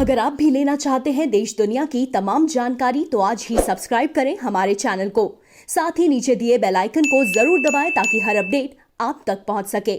अगर आप भी लेना चाहते हैं देश दुनिया की तमाम जानकारी तो आज ही सब्सक्राइब करें हमारे चैनल को। साथ ही नीचे दिए बेल आइकन को जरूर दबाएं ताकि हर अपडेट आप तक पहुंच सके।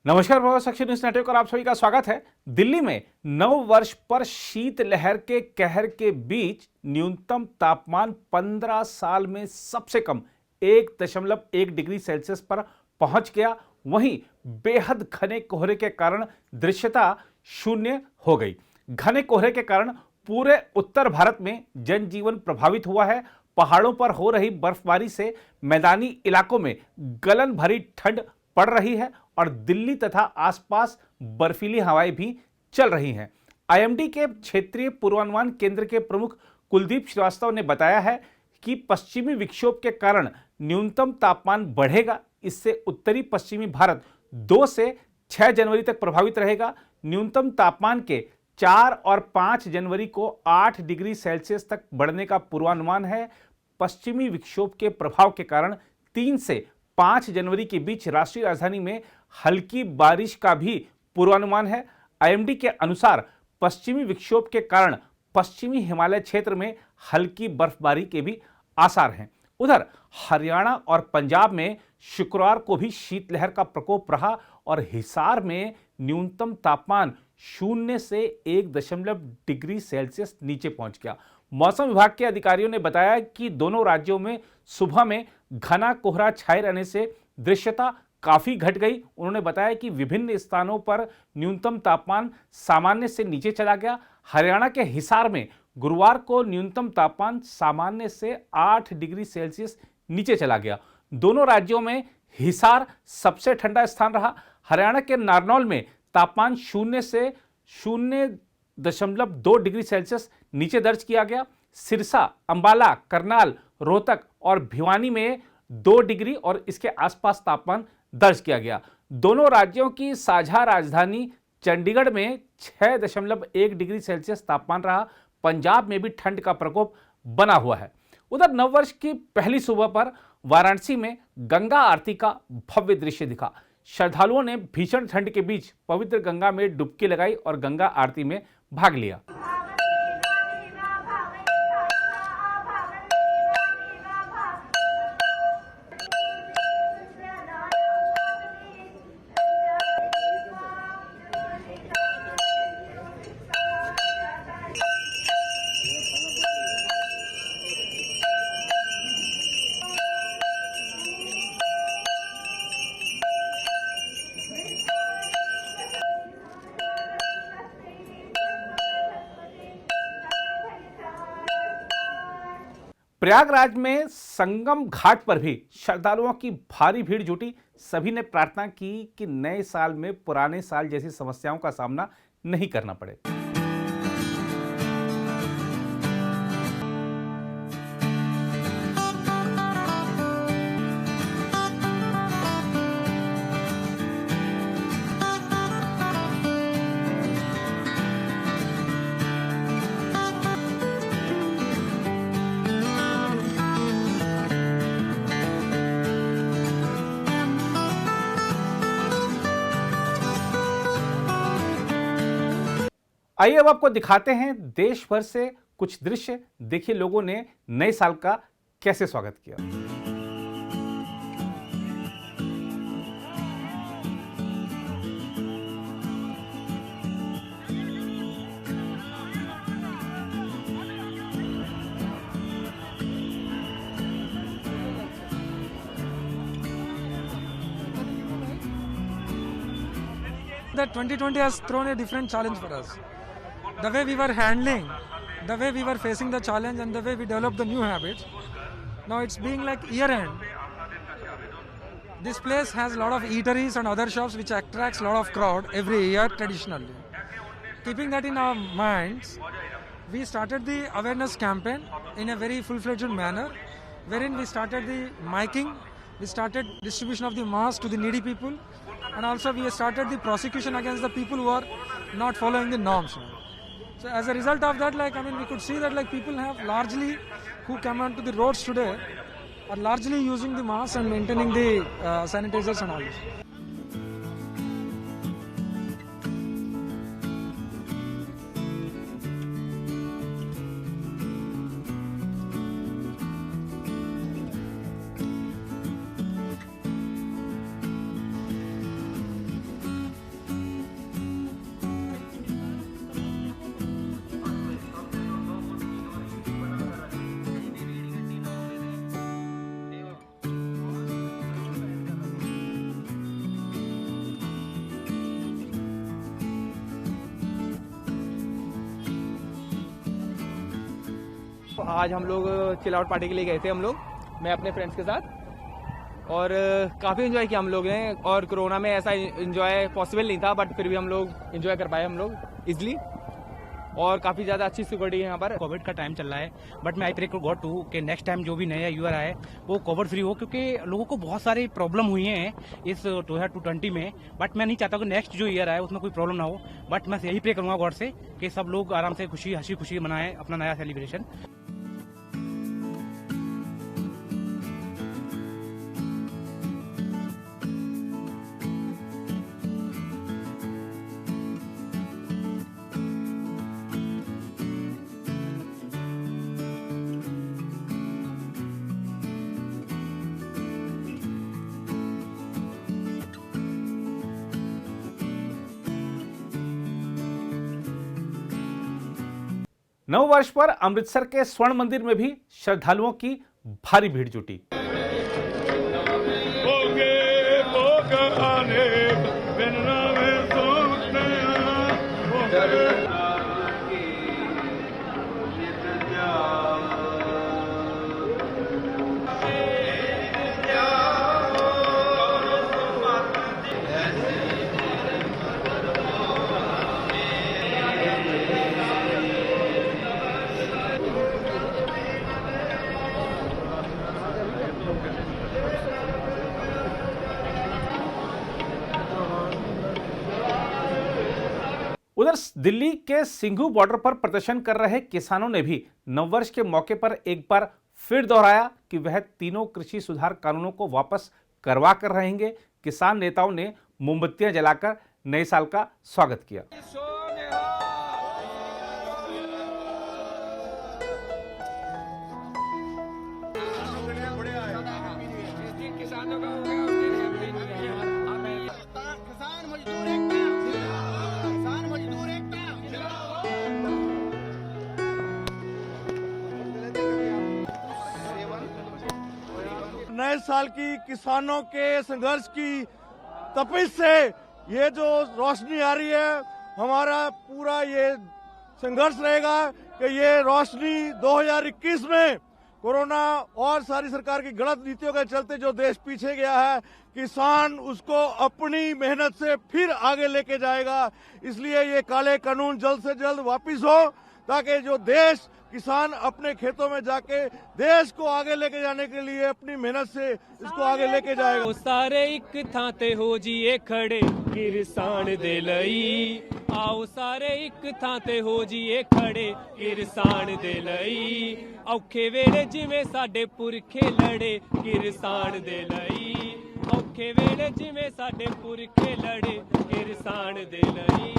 नमस्कार, बहुत सक्सेस न्यूज नेटवर्क और आप सभी का स्वागत है। दिल्ली में नव वर्ष पर शीतलहर के कहर के बीच न्यूनतम तापमान 15 साल में सबसे कम 1.1 डिग्री सेल्सियस पर पहुंच गया। वहीं बेहद घने कोहरे के कारण दृश्यता शून्य हो गई। घने कोहरे के कारण पूरे उत्तर भारत में जनजीवन प्रभावित हुआ है। पहाड़ों पर हो रही बर्फबारी से मैदानी इलाकों में गलन भरी ठंड पड़ रही है और दिल्ली तथा आसपास बर्फीली हवाएं भी चल रही हैं। आईएमडी के क्षेत्रीय पूर्वानुमान केंद्र के प्रमुख कुलदीप श्रीवास्तव ने बताया है कि पश्चिमी विक्षोभ के कारण न्यूनतम तापमान बढ़ेगा। इससे उत्तरी पश्चिमी भारत 2 से 6 जनवरी तक प्रभावित रहेगा। न्यूनतम तापमान के 4 और 5 जनवरी को 8 डिग्री सेल्सियस तक बढ़ने का पूर्वानुमान है। पश्चिमी विक्षोभ के प्रभाव के कारण 3 से 5 जनवरी के बीच राष्ट्रीय राजधानी में हल्की बारिश का भी पूर्वानुमान है। आईएमडी के अनुसार पश्चिमी विक्षोभ के कारण पश्चिमी हिमालय क्षेत्र में हल्की बर्फबारी के भी आसार हैं। उधर हरियाणा और पंजाब में शुक्रवार को भी शीतलहर का प्रकोप रहा और हिसार में न्यूनतम तापमान 0 से 1 डिग्री सेल्सियस नीचे पहुंच गया। मौसम विभाग के अधिकारियों ने बताया कि दोनों राज्यों में सुबह में घना कोहरा छाए रहने से दृश्यता काफी घट गई। उन्होंने बताया कि विभिन्न स्थानों पर न्यूनतम तापमान सामान्य से नीचे चला गया। हरियाणा के हिसार में गुरुवार को न्यूनतम तापमान सामान्य से 8 डिग्री सेल्सियस नीचे चला गया। दोनों राज्यों में हिसार सबसे ठंडा स्थान रहा। हरियाणा के नारनौल में तापमान 0 से 0.2 डिग्री सेल्सियस नीचे दर्ज किया गया। सिरसा, अंबाला, करनाल, रोहतक और भिवानी में 2 डिग्री और इसके आसपास तापमान दर्ज किया गया। दोनों राज्यों की साझा राजधानी चंडीगढ़ में 6.1 डिग्री सेल्सियस तापमान रहा। पंजाब में भी ठंड का प्रकोप बना हुआ है। उधर नववर्ष की पहली सुबह पर वाराणसी में गंगा आरती का भव्य दृश्य दिखा। श्रद्धालुओं ने भीषण ठंड के बीच पवित्र गंगा में डुबकी लगाई और गंगा आरती में भाग लिया। प्रयागराज में संगम घाट पर भी श्रद्धालुओं की भारी भीड़ जुटी। सभी ने प्रार्थना की कि नए साल में पुराने साल जैसी समस्याओं का सामना नहीं करना पड़े। आइए अब आपको दिखाते हैं देश भर से कुछ दृश्य। देखिए लोगों ने नए साल का कैसे स्वागत किया। That 2020 has thrown a different challenge for us. The way we were handling, the way we were facing the challenge and the way we developed the new habits, now it's being like year end. This place has a lot of eateries and other shops which attracts a lot of crowd every year traditionally. Keeping that in our minds, we started the awareness campaign in a very full-fledged manner, wherein we started the miking, we started distribution of the masks to the needy people, and also we started the prosecution against the people who are not following the norms. So as a result of that, we could see that people have largely, who come onto the roads today, are largely using the masks and maintaining the sanitizers and all this. आज हम लोग chill out party के लिए गए थे मैं अपने friends के साथ, और काफ़ी इन्जॉय किया हम लोग ने। और कोरोना में ऐसा इन्जॉय पॉसिबल नहीं था, बट फिर भी हम लोग इन्जॉय कर पाए इजली, और काफ़ी ज़्यादा अच्छी सिक्योरिटी है यहाँ पर। कोविड का टाइम चल रहा है, बट मैं I pray to God too कि नेक्स्ट टाइम जो भी नया ईयर आए वो कोविड फ्री हो, क्योंकि लोगों को बहुत सारी प्रॉब्लम हुई हैं इस 2020 में। बट मैं नहीं चाहता कि नेक्स्ट जो ईयर आए उसमें कोई प्रॉब्लम ना हो, बट मैं यही प्रे करूँगा गॉड से कि सब लोग आराम से हंसी खुशी मनाएं अपना नया सेलिब्रेशन। नव वर्ष पर अमृतसर के स्वर्ण मंदिर में भी श्रद्धालुओं की भारी भीड़ जुटी। उधर दिल्ली के सिंघू बॉर्डर पर प्रदर्शन कर रहे किसानों ने भी नववर्ष के मौके पर एक बार फिर दोहराया कि वह तीनों कृषि सुधार कानूनों को वापस करवा कर रहेंगे। किसान नेताओं ने मोमबत्तियां जलाकर नए साल का स्वागत किया। नए साल की किसानों के संघर्ष की तपिश से ये जो रोशनी आ रही है, हमारा पूरा ये संघर्ष रहेगा कि ये रोशनी 2021 में कोरोना और सारी सरकार की गलत नीतियों के चलते जो देश पीछे गया है, किसान उसको अपनी मेहनत से फिर आगे लेके जाएगा। इसलिए ये काले कानून जल्द से जल्द वापिस हो, ताकि जो देश किसान अपने खेतों में जाके देश को आगे लेके जाने के लिए अपनी मेहनत से इसको आगे लेके जाएगा। सारे एक थां ते हो जिए खड़े किसान दे लई, आओ सारे एक थां ते हो जिए खड़े किसान दे लई, औखे वेले जिवें साडे पुरखे लड़े किसान दे लई, औखे वेले जिवें साडे पुरखे लड़े किसान दे लई।